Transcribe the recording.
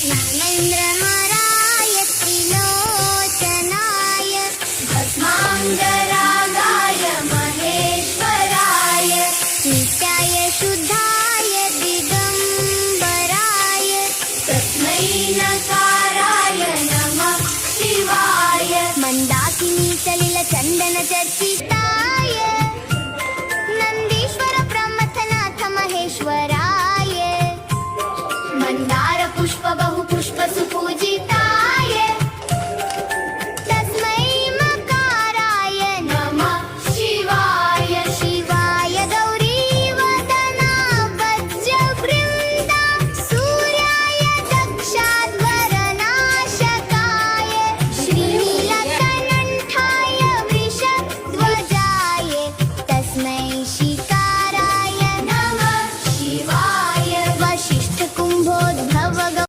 ज्ञानेन्द्रहाराय त्रिलोचनाय भस्माङ्गरागाय महेश्वराय नित्याय शुद्धाय दिगम्बराय तस्मै नकाराय नमः शिवाय मन्दाकिनी सलिल चन्दन चर्चिताय नन्दीश्वर प्रमथनाथ महेश्वराय मंदार पुष्प बहु पुष्प